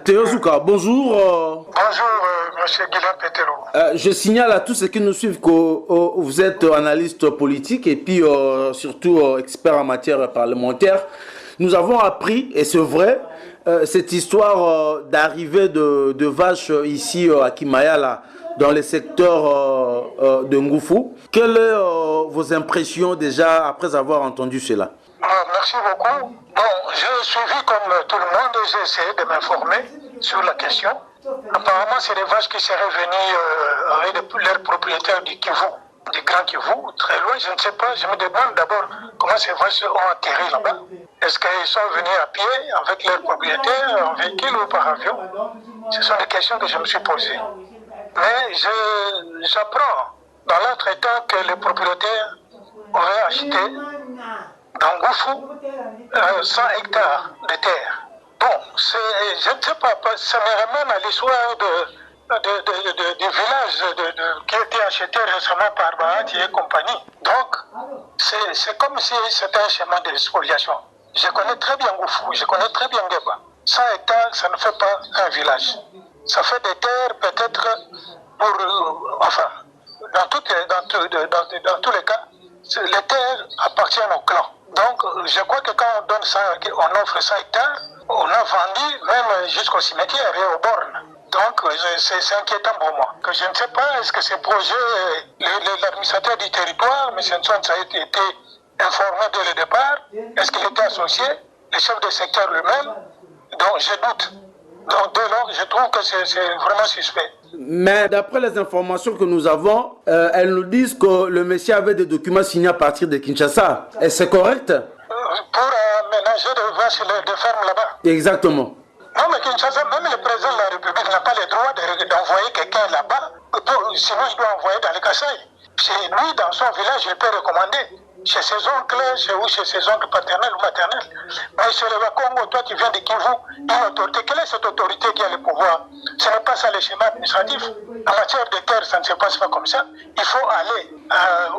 Théo Zouka, bonjour. Bonjour, monsieur Guillaume Pételo. Je signale à tous ceux qui nous suivent que vous êtes analyste politique et puis surtout expert en matière parlementaire. Nous avons appris, et c'est vrai, cette histoire d'arrivée de vaches ici à Kimayala, dans le secteur de Ngoufou. Quelles sont vos impressions déjà après avoir entendu cela? Merci beaucoup. Bon, j'ai suivi comme tout le monde et j'ai essayé de m'informer sur la question. Apparemment, c'est des vaches qui seraient venues avec leurs propriétaires du Kivu, du Grand Kivu, très loin. Je ne sais pas, je me demande d'abord comment ces vaches ont atterri là-bas. Est-ce qu'ils sont venus à pied avec leurs propriétaires, en véhicule ou par avion? Ce sont des questions que je me suis posées. Mais j'apprends dans l'entretemps que les propriétaires auraient acheté dans Ngoufou 100 hectares de terre. Bon, je ne sais pas, ça me ramène à l'histoire du village qui a été acheté récemment par Bahati et compagnie. Donc, c'est comme si c'était un schéma de spoliation. Je connais très bien Ngoufou, je connais très bien Geba. 100 hectares, ça ne fait pas un village. Ça fait des terres peut-être pour... enfin, dans tous les cas, les terres appartiennent au clan. Donc, je crois que quand on donne ça, on offre 100 hectares, on a vendu même jusqu'au cimetière et aux bornes. Donc, c'est inquiétant pour moi. Que je ne sais pas, est-ce que ces projets, l'administrateur du territoire, M. Nson, ça a été informé dès le départ? Est-ce qu'il était associé? Le chef de secteur lui-même? Donc, je doute. Donc, dès lors, je trouve que c'est vraiment suspect. Mais d'après les informations que nous avons, elles nous disent que le monsieur avait des documents signés à partir de Kinshasa. Est-ce correct? Pour aménager des vaches de ferme là-bas. Exactement. Non, mais Kinshasa, même le président de la République n'a pas le droit d'envoyer quelqu'un là-bas. Sinon, il doit envoyer dans le Kasaï. C'est lui, dans son village, il peut recommander. Chez ses oncles, chez ses oncles paternels ou maternels. Mais chez le Congo, toi, tu viens de Kivu, une autorité. Quelle est cette autorité qui a le pouvoir? Ce n'est pas ça le schéma administratif. En matière de terre, ça ne se passe pas comme ça. Il faut aller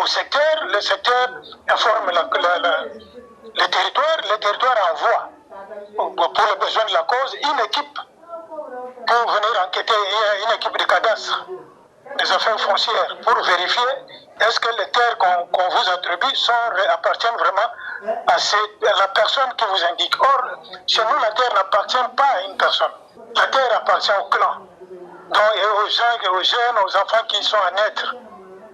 au secteur, le secteur informe le territoire envoie, pour les besoins de la cause, une équipe pour venir enquêter. Il y a une équipe de cadastre des affaires foncières pour vérifier est-ce que les terres qu'on vous attribue appartiennent vraiment à la personne qui vous indique. Or, chez nous, la terre n'appartient pas à une personne. La terre appartient au clan. Donc, et aux gens, aux jeunes, aux enfants qui sont à naître,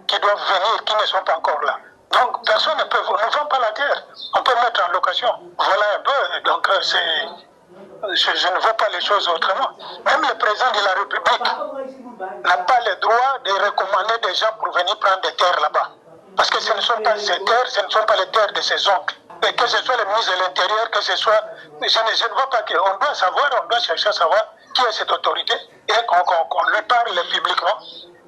qui doivent venir, qui ne sont pas encore là. Donc, personne ne vend pas la terre. On peut mettre en location. Voilà un peu. Donc, je ne vois pas les choses autrement. Même le président de la République n'a pas le droit de recommander des gens pour venir prendre des terres là-bas. Parce que ce ne sont pas ses terres, ce ne sont pas les terres de ses oncles. Et que ce soit le ministre de l'Intérieur, que ce soit... Je ne vois pas qu'on doit savoir, on doit chercher à savoir qui est cette autorité et qu'on lui parle publiquement,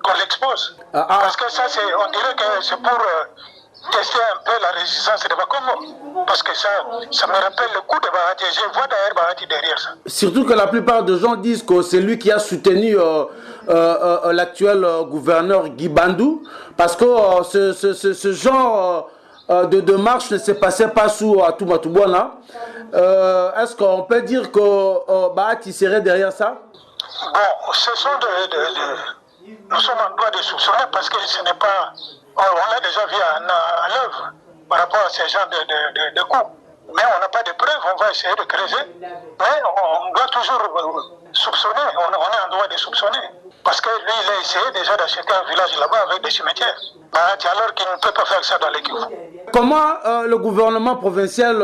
qu'on l'expose. Parce que ça, on dirait que c'est pour... tester un peu la résistance de Bakongo. Parce que ça me rappelle le coup de Bahati. Je vois d'ailleurs Bahati derrière ça. Surtout que la plupart des gens disent que c'est lui qui a soutenu l'actuel gouverneur Guy Bandou. Parce que ce genre de démarche ne se passait pas sous Atoumatoubouana. Est-ce qu'on peut dire que Bahati serait derrière ça? Bon, ce sont nous sommes en droit de soupçonner parce que ce n'est pas... On l'a déjà vu à l'œuvre par rapport à ces genres de coups. Mais on n'a pas de preuves, on va essayer de creuser. Mais on doit toujours soupçonner, on est en droit de soupçonner. Parce que lui, il a essayé déjà d'acheter un village là-bas avec des cimetières. Alors qu'il ne peut pas faire ça dans les Kivu. Comment le gouvernement provincial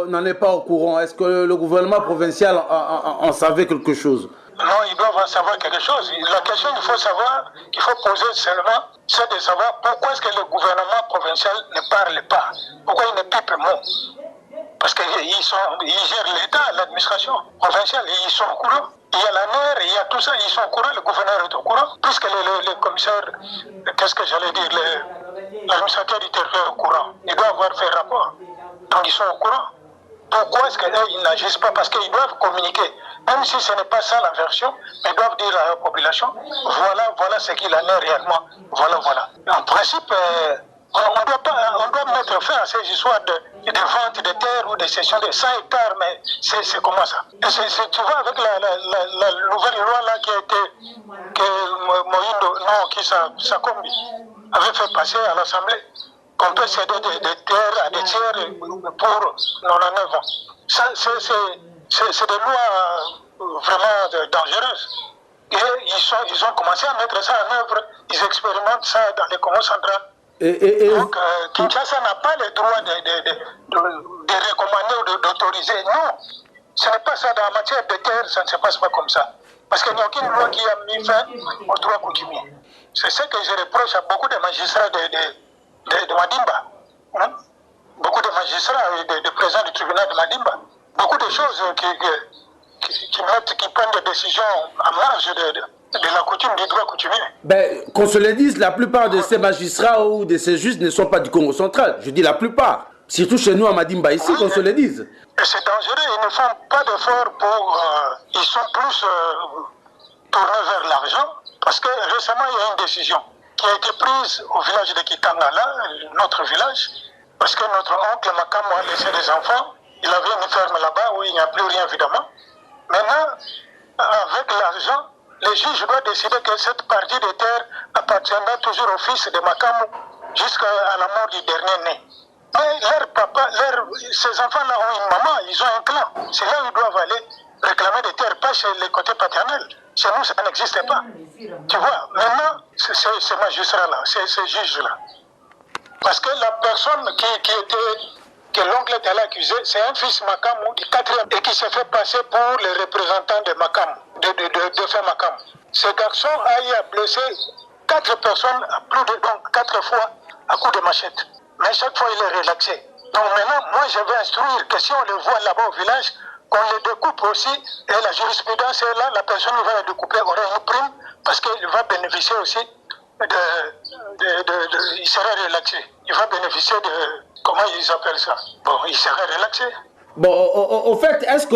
n'en est pas au courant? Est-ce que le gouvernement provincial en savait quelque chose? Non, ils doivent en savoir quelque chose. La question qu'il faut savoir, qu'il faut poser seulement, c'est de savoir pourquoi est-ce que le gouvernement provincial ne parle pas. Pourquoi il ne pipe mot? Parce qu'ils gèrent l'État, l'administration provinciale, et ils sont au courant. Il y a la NER, il y a tout ça, ils sont au courant, le gouverneur est au courant. Puisque le commissaire, qu'est-ce que j'allais dire, l'administrateur du territoire est au courant. Il doit avoir fait rapport. Donc ils sont au courant. Pourquoi est-ce qu'ils n'agissent pas? Parce qu'ils doivent communiquer. Même si ce n'est pas ça la version, mais ils doivent dire à la population, voilà ce qu'il en est réellement. Voilà. En principe, On doit mettre fin à ces histoires de vente de terre ou de cession de 100 hectares, mais c'est comment ça? Tu vois, avec la nouvelle loi là qui a été, que Moïndo, non, qui Sakombi avait fait passer à l'Assemblée, qu'on peut céder des terres à des tiers pour 99 ans. Ça, c'est des lois vraiment dangereuses. Et ils ont commencé à mettre ça en œuvre, ils expérimentent ça dans les Congos centrales. Donc, Kinshasa n'a pas le droit de recommander ou d'autoriser. Non, ce n'est pas ça. Dans la matière de terre, ça ne se passe pas comme ça. Parce qu'il n'y a aucune loi qui a mis fin au droit coutumier. C'est ce que je reproche à beaucoup de magistrats de Madimba. Hein? Beaucoup de magistrats et de présidents du tribunal de Madimba. Beaucoup de choses qui prennent des décisions à marge de la coutume, du droit coutumier. Ben, qu'on se le dise, la plupart de ces magistrats ou de ces juges ne sont pas du Congo central. Je dis la plupart. Surtout chez nous à Madimba ici, oui, qu'on se le dise. Et c'est dangereux, ils ne font pas d'efforts pour... ils sont plus tournés vers l'argent. Parce que récemment, il y a une décision qui a été prise au village de Kitangala, notre village, parce que notre oncle Makamo a laissé des enfants. Il avait une ferme là-bas où il n'y a plus rien, évidemment. Maintenant, avec l'argent, les juges doivent décider que cette partie de terre appartiendra toujours au fils de Makamo jusqu'à la mort du dernier né. Mais leur papa, ces enfants-là ont une maman, ils ont un clan. C'est là où ils doivent aller réclamer des terres, pas chez les côtés paternels. Chez nous, ça n'existe pas. Tu vois, maintenant, c'est ces magistrats-là, ces juges-là. Parce que la personne que l'oncle était accusé, c'est un fils Makamo du 4e et qui s'est fait passer pour le représentant de Makamo, de fait Makamo. Ce garçon a eu à blesser 4 personnes, donc 4 fois à coups de machette. Mais chaque fois, il est relaxé. Donc maintenant, moi, je vais instruire que si on le voit là-bas au village, qu'on le découpe aussi, et la jurisprudence est là, la personne va le découper, aura une prime, parce qu'il va bénéficier aussi il serait relaxé. Il va bénéficier de, comment ils appellent ça? Bon, il serait relaxé. Bon, au fait, est-ce que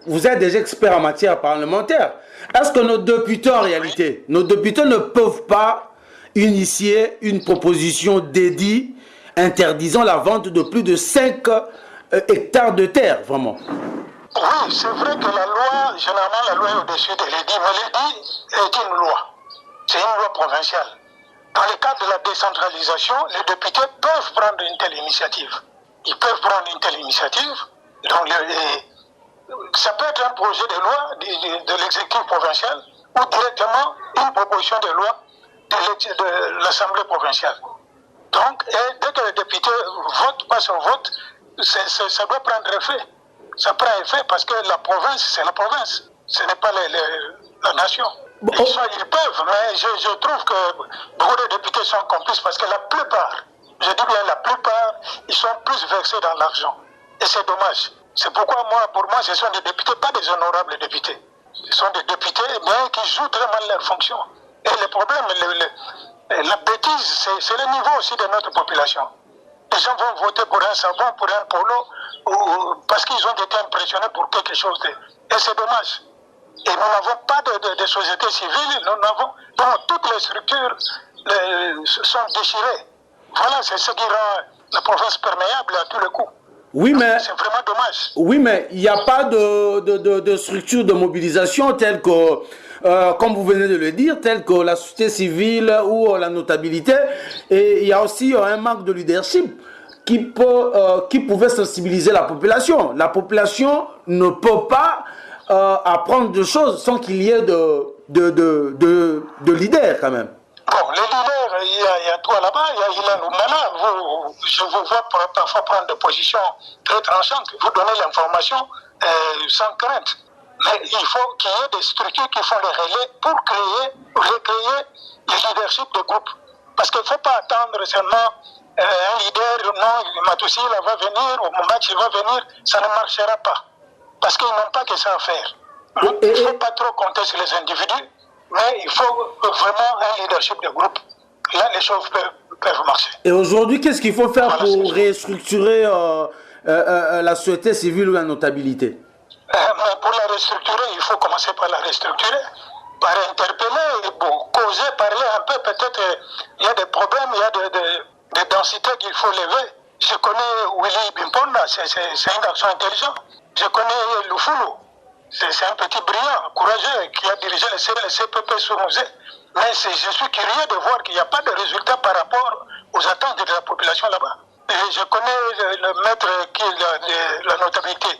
vous êtes des experts en matière parlementaire? Est-ce que nos députés, en réalité, nos députés ne peuvent pas initier une proposition dédiée interdisant la vente de plus de 5 hectares de terre, vraiment? Oui, c'est vrai que la loi, généralement la loi est au-dessus de l'édit, mais l'édit est une loi. C'est une loi provinciale. Dans le cadre de la décentralisation, les députés peuvent prendre une telle initiative. Ils peuvent prendre une telle initiative. Donc, ça peut être un projet de loi de l'exécutif provincial ou directement une proposition de loi de l'Assemblée provinciale. Donc, dès que les députés passent au vote, ça doit prendre effet. Ça prend effet parce que la province, c'est la province. Ce n'est pas la nation. Ils peuvent, mais je trouve que beaucoup de députés sont complices parce que la plupart, je dis bien la plupart, ils sont plus versés dans l'argent. Et c'est dommage. C'est pourquoi pour moi, ce sont des députés, pas des honorables députés. Ce sont des députés, mais qui jouent très mal leur fonction. Et le problème, la bêtise, c'est le niveau aussi de notre population. Les gens vont voter pour un savon, pour un polo, parce qu'ils ont été impressionnés pour quelque chose. Et c'est dommage. Et nous n'avons pas de société civile, donc toutes les structures sont déchirées. Voilà, c'est ce qui rend la province perméable à tous les coups. Oui, mais c'est vraiment dommage. Oui, mais il n'y a pas de structure de mobilisation telle que, comme vous venez de le dire, telle que la société civile ou la notabilité. Et il y a aussi un manque de leadership qui pouvait sensibiliser la population. La population ne peut pas apprendre des choses sans qu'il y ait de leaders quand même. Bon, les leaders, il y a toi là-bas, il y a Ilan Oumana, je vous vois parfois prendre des positions très tranchantes, vous donnez l'information sans crainte. Mais il faut qu'il y ait des structures qui font les relais pour recréer le leadership de groupe. Parce qu'il ne faut pas attendre seulement un leader, non, Matoussi va venir, au moment qu'il va venir, ça ne marchera pas. Parce qu'ils n'ont pas que ça à faire. Il ne faut pas trop compter sur les individus, mais il faut vraiment un leadership de groupe. Là, les choses peuvent marcher. Et aujourd'hui, qu'est-ce qu'il faut faire pour restructurer la société civile ou la notabilité? Mais pour la restructurer, il faut commencer par la restructurer, par interpeller, causer, parler un peu. Peut-être il y a des problèmes, il y a de densité qu'il faut lever. Je connais Willy Bimponda, c'est un garçon intelligent. Je connais Lufulu, c'est un petit brillant, courageux, qui a dirigé le CPP sur musée. Mais je suis curieux de voir qu'il n'y a pas de résultat par rapport aux attentes de la population là-bas. Et je connais le maître qui est la notabilité,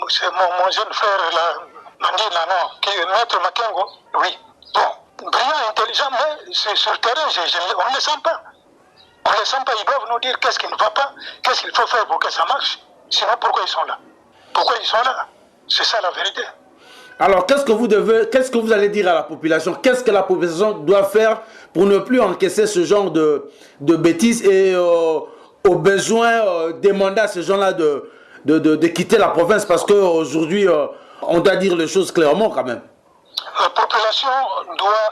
c'est mon jeune frère, qui est maître Makengo. Oui. Bon, brillant, intelligent, mais sur le terrain, on ne le sent pas. On ne les sent pas, ils doivent nous dire qu'est-ce qui ne va pas, qu'est-ce qu'il faut faire pour que ça marche. Sinon, pourquoi ils sont là? Pourquoi ils sont là? C'est ça la vérité. Alors, qu'est-ce que vous allez dire à la population? Qu'est-ce que la population doit faire pour ne plus encaisser ce genre de bêtises et au besoin demander à ces gens-là de quitter la province? Parce qu'aujourd'hui, on doit dire les choses clairement quand même. La population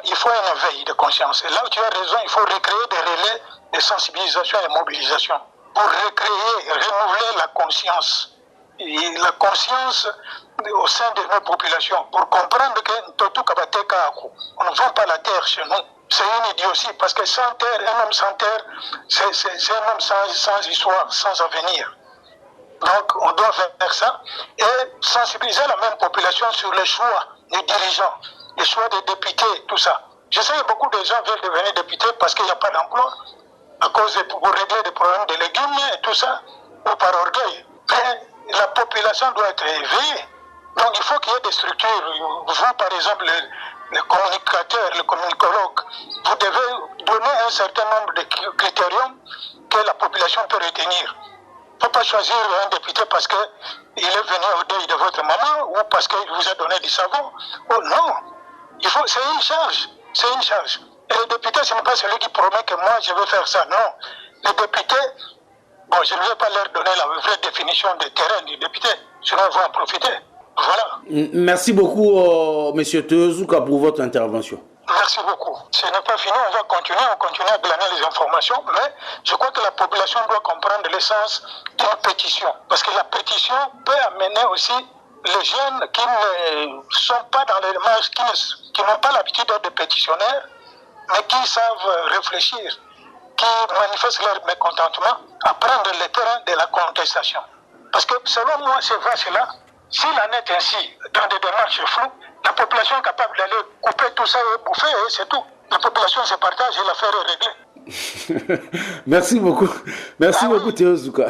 il faut un éveil de conscience. Et là où tu as raison, il faut recréer des relais de sensibilisation et de mobilisation pour recréer, renouveler la conscience. Et la conscience au sein de nos populations pour comprendre que on ne vend pas la terre chez nous. C'est une idiotie parce que sans terre, un homme sans terre, c'est un homme sans histoire, sans avenir. Donc on doit faire ça et sensibiliser la même population sur les choix des dirigeants, les choix des députés, tout ça. Je sais que beaucoup de gens veulent devenir députés parce qu'il n'y a pas d'emploi, à cause pour régler des problèmes de légumes et tout ça, ou par orgueil. Mais la population doit être éveillée. Donc il faut qu'il y ait des structures. Vous, par exemple, les communicateurs, les communicologues, vous devez donner un certain nombre de critériums que la population peut retenir. Il ne faut pas choisir un député parce qu'il est venu au deuil de votre maman ou parce qu'il vous a donné du savon. Oh non, c'est une charge. C'est une charge. Et le député, ce n'est pas celui qui promet que moi je vais faire ça. Non. Les députés, bon, je ne vais pas leur donner la vraie définition du terrain du député, sinon ils vont en profiter. Voilà. Merci beaucoup, M. Théo-Zouka, pour votre intervention. Merci beaucoup. Ce n'est pas fini, on continue à glaner les informations, mais je crois que la population doit comprendre l'essence d'une pétition. Parce que la pétition peut amener aussi les jeunes qui ne sont pas dans les marches, qui n'ont pas l'habitude d'être des pétitionnaires, mais qui savent réfléchir, qui manifestent leur mécontentement, à prendre le terrain de la contestation. Parce que selon moi, ces vaches-là, s'il en est ainsi, dans des démarches floues, la population est capable d'aller couper tout ça et bouffer, et c'est tout. La population se partage et l'affaire est réglée. Merci beaucoup. Merci beaucoup, Théo Zouka.